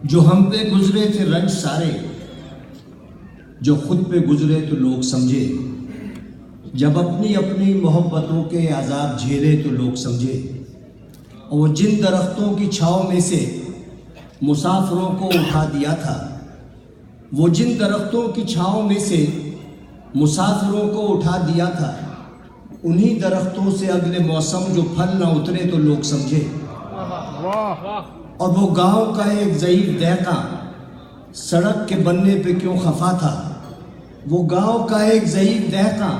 جو ہم پہ گزرے تھے رنج سارے، جو خود پہ گزرے تو لوگ سمجھے، جب اپنی اپنی محبتوں کے عذاب جھیلے تو لوگ سمجھے، اور وہ جن درختوں کی چھاؤں میں سے مسافروں کو اٹھا دیا تھا، وہ جن درختوں کی چھاؤں میں سے مسافروں کو اٹھا دیا تھا، انہی درختوں سے اگلے موسم جو پھل نہ اترے تو لوگ سمجھے۔ اور وہ گاؤں کا ایک ضعیف دہقاں سڑک کے بننے پہ کیوں خفا تھا، وہ گاؤں کا ایک ضعیف دہقاں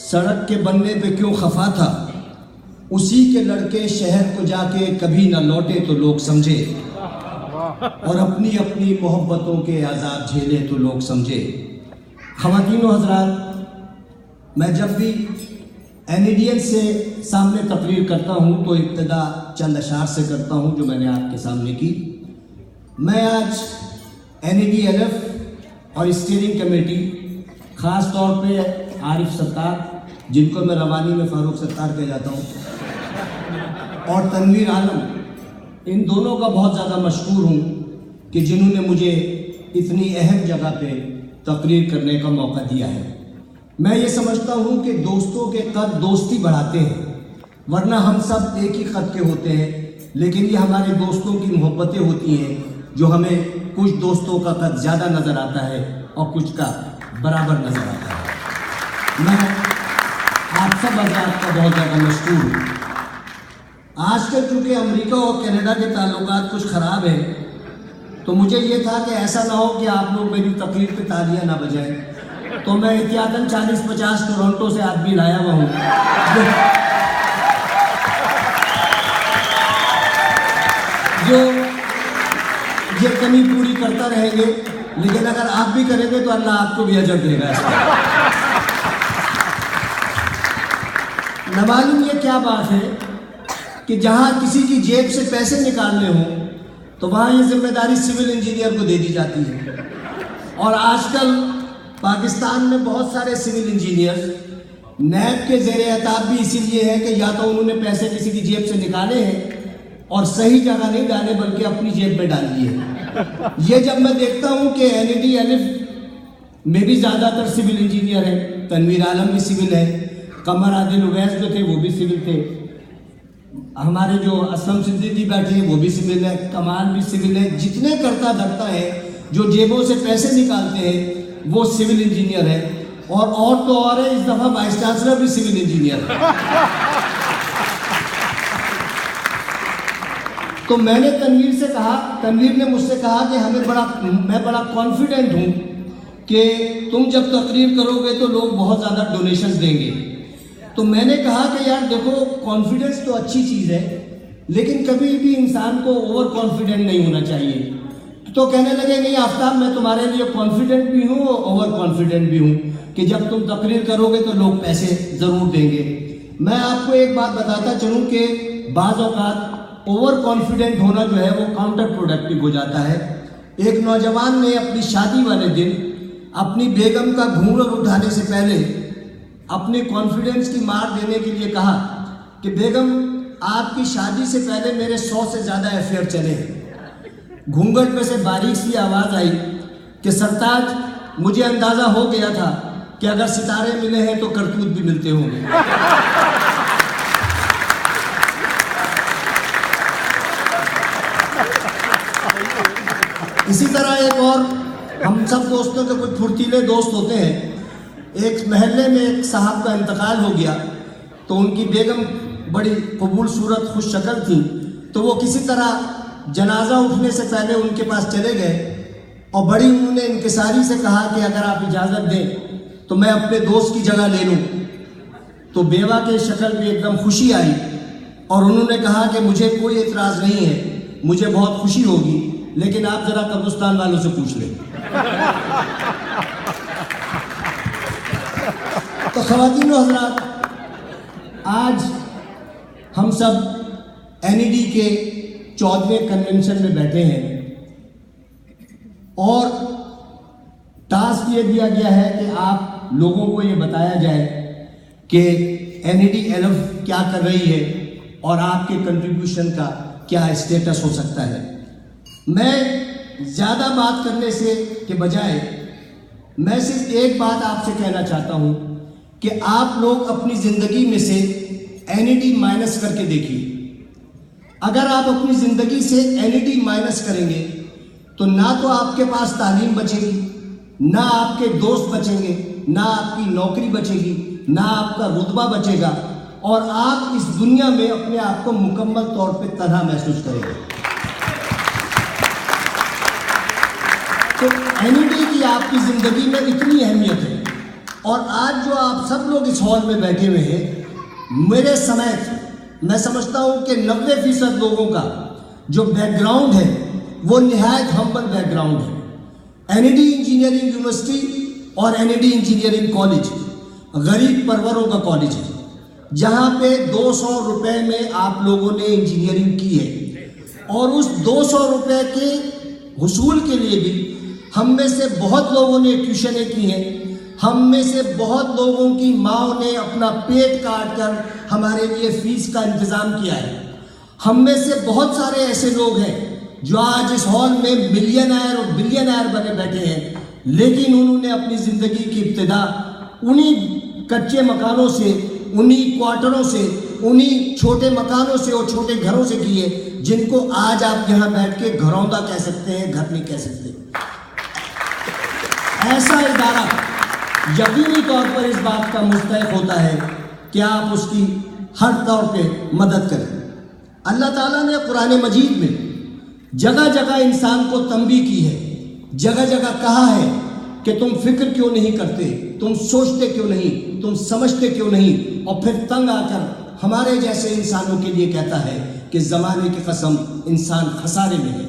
سڑک کے بننے پہ کیوں خفا تھا، اسی کے لڑکے شہر کو جا کے کبھی نہ لوٹے تو لوگ سمجھے، اور اپنی اپنی محبتوں کے عذاب جھیلے تو لوگ سمجھے۔ خواتین و حضرات، میں جب بھی NEDL سے سامنے تقریر کرتا ہوں تو ابتدا چند اشعار سے کرتا ہوں جو میں نے آپ کے سامنے کی۔ میں آج NEDLF اور اسٹیئرنگ کمیٹی، خاص طور پہ عارف ستار، جن کو میں روانی میں فاروق ستار کہہ جاتا ہوں، اور تنویر عالم، ان دونوں کا بہت زیادہ مشکور ہوں کہ جنہوں نے مجھے اتنی اہم جگہ پہ تقریر کرنے کا موقع دیا ہے۔ میں یہ سمجھتا ہوں کہ دوستوں کے قد دوستی بڑھاتے ہیں، ورنہ ہم سب ایک ہی قد کے ہوتے ہیں، لیکن یہ ہمارے دوستوں کی محبتیں ہوتی ہیں جو ہمیں کچھ دوستوں کا قد زیادہ نظر آتا ہے اور کچھ کا برابر نظر آتا ہے۔ میں آپ سب حضرات کا بہت زیادہ مشکور ہوں۔ آج کل چونکہ امریکہ اور کینیڈا کے تعلقات کچھ خراب ہیں، تو مجھے یہ تھا کہ ایسا نہ ہو کہ آپ لوگ میری تقریر پہ تالیاں نہ بجائیں، تو میں احتیاطاً 40-50 ٹورنٹو سے آدمی لایا ہوا ہوں جو یہ کمی پوری کرتا رہیں گے، لیکن اگر آپ بھی کریں گے تو اللہ آپ کو بھی اجر دے گا۔ نہ معلوم یہ کیا بات ہے کہ جہاں کسی کی جیب سے پیسے نکالنے ہوں تو وہاں یہ ذمہ داری سول انجینئر کو دے دی جاتی ہے، اور آج کل پاکستان میں بہت سارے سول انجینئر نیب کے زیر اعتاب بھی اسی لیے ہے کہ یا تو انہوں نے پیسے کسی کی جیب سے نکالے ہیں اور صحیح جگہ نہیں ڈالے بلکہ اپنی جیب میں ڈال دیے ہیں۔ یہ جب میں دیکھتا ہوں کہ NEDLF میں بھی زیادہ تر سول انجینئر ہیں، تنویر عالم بھی سول ہے، قمر عادل اویس جو تھے وہ بھی سول تھے، ہمارے جو اسلم صدیقی بیٹھے ہیں وہ بھی سول ہے، کمال بھی سول ہے، جتنے کرتا دھرتا ہے جو جیبوں سے پیسے نکالتے ہیں وہ سول انجینئر ہے، اور تو اور ہے، اس دفعہ وائس چانسلر بھی سول انجینئر ہے۔ تو میں نے تنویر سے کہا، تنویر نے مجھ سے کہا کہ میں بڑا کانفیڈنٹ ہوں کہ تم جب تقریر کرو گے تو لوگ بہت زیادہ ڈونیشنز دیں گے۔ تو میں نے کہا کہ یار دیکھو، کانفیڈنس تو اچھی چیز ہے، لیکن کبھی بھی انسان کو اوور کانفیڈنٹ نہیں ہونا چاہیے۔ تو کہنے لگے نہیں آفتاب، میں تمہارے لیے کانفیڈنٹ بھی ہوں اور اوور کانفیڈنٹ بھی ہوں کہ جب تم تقریر کرو گے تو لوگ پیسے ضرور دیں گے۔ میں آپ کو ایک بات بتاتا چلوں کہ بعض اوقات اوور کانفیڈنٹ ہونا جو ہے وہ کاؤنٹر پروڈکٹیو ہو جاتا ہے۔ ایک نوجوان نے اپنی شادی والے دن اپنی بیگم کا گھونگھر اٹھانے سے پہلے اپنے کانفیڈنس کی مار دینے کے لیے کہا کہ بیگم، آپ کی شادی سے پہلے میرے 100 سے زیادہ افیئر چلے ہیں۔ گھونگھٹ میں سے باریک سی آواز آئی کہ سرتاج، مجھے اندازہ ہو گیا تھا کہ اگر ستارے ملے ہیں تو کرتوت بھی ملتے ہوں گے۔ اسی طرح ایک اور، ہم سب دوستوں کے کچھ پھرتیلے دوست ہوتے ہیں۔ ایک محلے میں ایک صاحب کا انتقال ہو گیا تو ان کی بیگم بڑی قبول صورت خوش شکل تھی، تو وہ کسی طرح جنازہ اٹھنے سے پہلے ان کے پاس چلے گئے اور بڑی انہوں نے انکساری سے کہا کہ اگر آپ اجازت دیں تو میں اپنے دوست کی جگہ لے لوں۔ تو بیوہ کے شکل پہ ایک دم خوشی آئی اور انہوں نے کہا کہ مجھے کوئی اعتراض نہیں ہے، مجھے بہت خوشی ہوگی، لیکن آپ ذرا قبرستان والوں سے پوچھ لیں۔ تو خواتین و حضرات، آج ہم سب NED کے 14ویں کنونشن میں بیٹھے ہیں اور ٹاسک یہ دیا گیا ہے کہ آپ لوگوں کو یہ بتایا جائے کہ NEDLF کیا کر رہی ہے اور آپ کے کنٹریبیوشن کا کیا اسٹیٹس ہو سکتا ہے۔ میں زیادہ بات کرنے سے کے بجائے میں صرف ایک بات آپ سے کہنا چاہتا ہوں کہ آپ لوگ اپنی زندگی میں سے NED مائنس کر کے دیکھیے. اگر آپ اپنی زندگی سے NED مائنس کریں گے تو نہ تو آپ کے پاس تعلیم بچے گی, نہ آپ کے دوست بچیں گے, نہ آپ کی نوکری بچے گی, نہ آپ کا رتبہ بچے گا, اور آپ اس دنیا میں اپنے آپ کو مکمل طور پہ تنہا محسوس کریں گے. تو NED کی آپ کی زندگی میں اتنی اہمیت ہے. اور آج جو آپ سب لوگ اس ہال میں بیٹھے ہوئے ہیں, میرے سمیت میں سمجھتا ہوں کہ 90% لوگوں کا جو بیک گراؤنڈ ہے وہ نہایت ہمبل بیک گراؤنڈ ہے. NED انجینئرنگ یونیورسٹی اور NED انجینئرنگ کالج غریب پروروں کا کالج ہے, جہاں پہ 200 روپے میں آپ لوگوں نے انجینئرنگ کی ہے. اور اس 200 روپے کے حصول کے لیے بھی ہم میں سے بہت لوگوں نے ٹیوشنیں کی ہیں, ہم میں سے بہت لوگوں کی ماں نے اپنا پیٹ کاٹ کر ہمارے لیے فیس کا انتظام کیا ہے. ہم میں سے بہت سارے ایسے لوگ ہیں جو آج اس ہال میں ملینئر اور بلینئر بنے بیٹھے ہیں, لیکن انہوں نے اپنی زندگی کی ابتدا انہی کچے مکانوں سے, انہی کوارٹروں سے, انہی چھوٹے مکانوں سے اور چھوٹے گھروں سے کی ہے, جن کو آج آپ یہاں بیٹھ کے گھروندا کہہ سکتے ہیں, گھر نہیں کہہ سکتے. ایسا ادارہ یقینی طور پر اس بات کا مستحق ہوتا ہے کہ آپ اس کی ہر طور پہ مدد کریں. اللہ تعالیٰ نے قرآن مجید میں جگہ جگہ انسان کو تنبیہ کی ہے, جگہ جگہ کہا ہے کہ تم فکر کیوں نہیں کرتے, تم سوچتے کیوں نہیں, تم سمجھتے کیوں نہیں, اور پھر تنگ آ کر ہمارے جیسے انسانوں کے لیے کہتا ہے کہ زمانے کی قسم انسان خسارے میں ہے.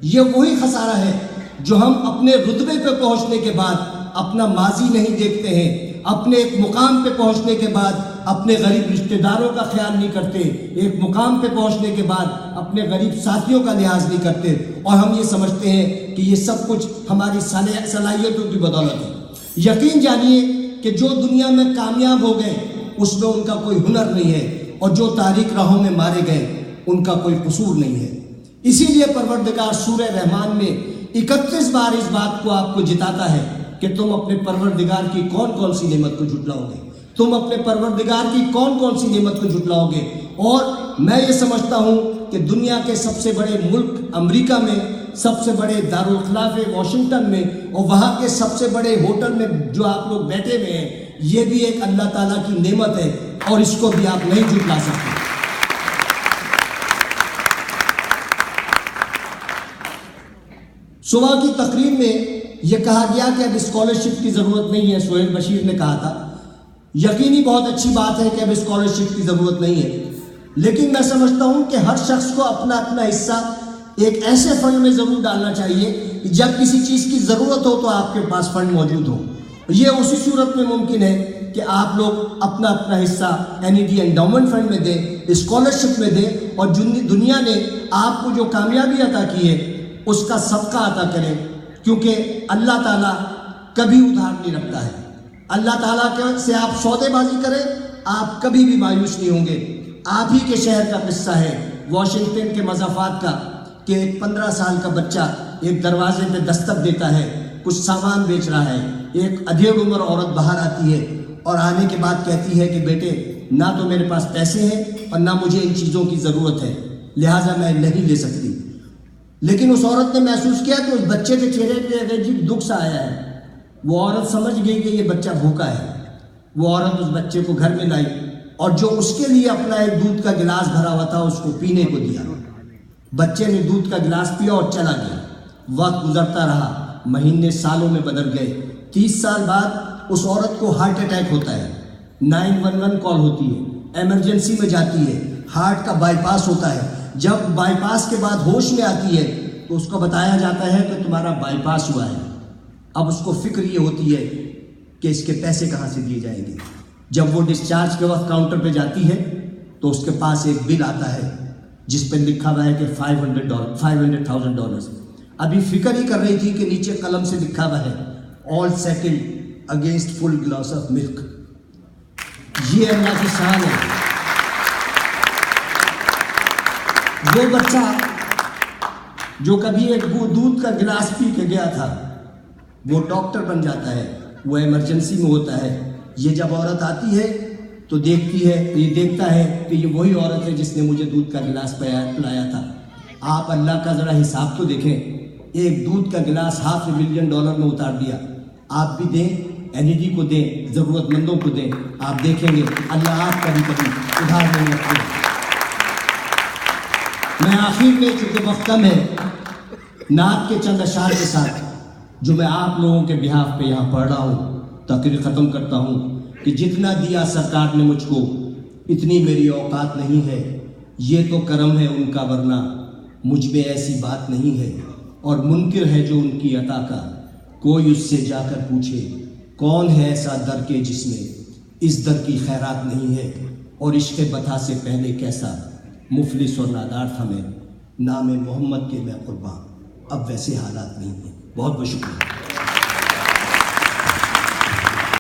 یہ وہی خسارہ ہے جو ہم اپنے رتبے پہ پہنچنے کے بعد اپنا ماضی نہیں دیکھتے ہیں, اپنے ایک مقام پہ پہنچنے کے بعد اپنے غریب رشتہ داروں کا خیال نہیں کرتے, ایک مقام پہ پہنچنے کے بعد اپنے غریب ساتھیوں کا لحاظ نہیں کرتے, اور ہم یہ سمجھتے ہیں کہ یہ سب کچھ ہماری صلاحیتوں کی بدولت ہے. یقین جانیے کہ جو دنیا میں کامیاب ہو گئے اس میں ان کا کوئی ہنر نہیں ہے, اور جو تاریک راہوں میں مارے گئے ان کا کوئی قصور نہیں ہے. اسی لیے پروردگار سورہ رحمان میں 31 بار اس بات کو آپ کو جتاتا ہے کہ تم اپنے پروردگار کی کون کون سی نعمت کو جھٹلاؤ گے, تم اپنے پروردگار کی کون کون سی نعمت کو جھٹلاؤ گے. اور میں یہ سمجھتا ہوں کہ دنیا کے سب سے بڑے ملک امریکہ میں, سب سے بڑے دارالخلافہ واشنگٹن میں, اور وہاں کے سب سے بڑے ہوٹل میں جو آپ لوگ بیٹھے ہوئے ہیں, یہ بھی ایک اللہ تعالیٰ کی نعمت ہے, اور اس کو بھی آپ نہیں جھٹلا سکتے. صبح کی تقریر میں یہ کہا گیا کہ اب اسکالرشپ کی ضرورت نہیں ہے. سہیل بشیر نے کہا تھا, یقینی بہت اچھی بات ہے کہ اب اسکالرشپ کی ضرورت نہیں ہے, لیکن میں سمجھتا ہوں کہ ہر شخص کو اپنا اپنا حصہ ایک ایسے فنڈ میں ضرور ڈالنا چاہیے کہ جب کسی چیز کی ضرورت ہو تو آپ کے پاس فنڈ موجود ہو. یہ اسی صورت میں ممکن ہے کہ آپ لوگ اپنا اپنا حصہ NED انڈاؤمنٹ فنڈ میں دیں, اسکالرشپ میں دیں, اور دنیا نے آپ کو جو کامیابی عطا کی ہے اس کا صدقہ عطا کریں, کیونکہ اللہ تعالیٰ کبھی ادھار نہیں رکھتا ہے. اللہ تعالیٰ سے آپ سودے بازی کریں, آپ کبھی بھی مایوس نہیں ہوں گے. آپ ہی کے شہر کا قصہ ہے واشنگٹن کے مضافات کا, کہ ایک 15 سال کا بچہ ایک دروازے پہ دستک دیتا ہے, کچھ سامان بیچ رہا ہے, ایک ادھیڑ عمر عورت باہر آتی ہے اور آنے کے بعد کہتی ہے کہ بیٹے نہ تو میرے پاس پیسے ہیں اور نہ مجھے ان چیزوں کی ضرورت ہے, لہٰذا میں نہیں لے سکتی. لیکن اس عورت نے محسوس کیا کہ اس بچے کے چہرے پہ عجیب دکھ سا آیا ہے. وہ عورت سمجھ گئی کہ یہ بچہ بھوکا ہے. وہ عورت اس بچے کو گھر میں لائی اور جو اس کے لیے اپنا ایک دودھ کا گلاس بھرا ہوا تھا اس کو پینے کو دیا. بچے نے دودھ کا گلاس پیا اور چلا گیا. وقت گزرتا رہا, مہینے سالوں میں بدل گئے. 30 سال بعد اس عورت کو ہارٹ اٹیک ہوتا ہے. 911 کال ہوتی ہے, ایمرجنسی میں جاتی ہے, ہارٹ کا بائی پاس ہوتا ہے. جب بائی پاس کے بعد ہوش میں آتی ہے تو اس کو بتایا جاتا ہے کہ تمہارا بائی پاس ہوا ہے. اب اس کو فکر یہ ہوتی ہے کہ اس کے پیسے کہاں سے دیے جائیں گے. جب وہ ڈسچارج کے وقت کاؤنٹر پہ جاتی ہے تو اس کے پاس ایک بل آتا ہے جس پہ لکھا ہوا ہے کہ $500,000. ابھی فکر ہی کر رہی تھی کہ نیچے قلم سے لکھا ہوا ہے all settled against full glass of milk. یہ اللہ کی شان ہے. وہ بچہ جو کبھی ایک دودھ کا گلاس پی کے گیا تھا وہ ڈاکٹر بن جاتا ہے، وہ ایمرجنسی میں ہوتا ہے۔ یہ جب عورت آتی ہے تو یہ دیکھتا ہے کہ یہ وہی عورت ہے جس نے مجھے دودھ کا گلاس پلایا تھا۔ آپ اللہ کا ذرا حساب تو دیکھیں، ایک دودھ کا گلاس $500 میں اتار دیا۔ آپ بھی دیں، NED کو دیں، ضرورت مندوں کو دیں، آپ دیکھیں گے اللہ آپ کا بھی کبھی ادھار نہیں رکھے۔ میں آخر میں چونکہ وقت کم ہے، نعت کے چند اشعار کے ساتھ جو میں آپ لوگوں کے بہاف پہ یہاں پڑھ رہا ہوں تقریر ختم کرتا ہوں کہ جتنا دیا سرکار نے مجھ کو اتنی میری اوقات نہیں ہے، یہ تو کرم ہے ان کا ورنہ مجھ میں ایسی بات نہیں ہے، اور منکر ہے جو ان کی عطا کا، کوئی اس سے جا کر پوچھے کون ہے ایسا در کے جس میں اس در کی خیرات نہیں ہے، اور عشق بتا سے پہلے کیسا مفلس اور نادار تھا میں، نام محمد کے میں قرباں اب ویسے حالات نہیں ہیں۔ بہت بہت شکریہ۔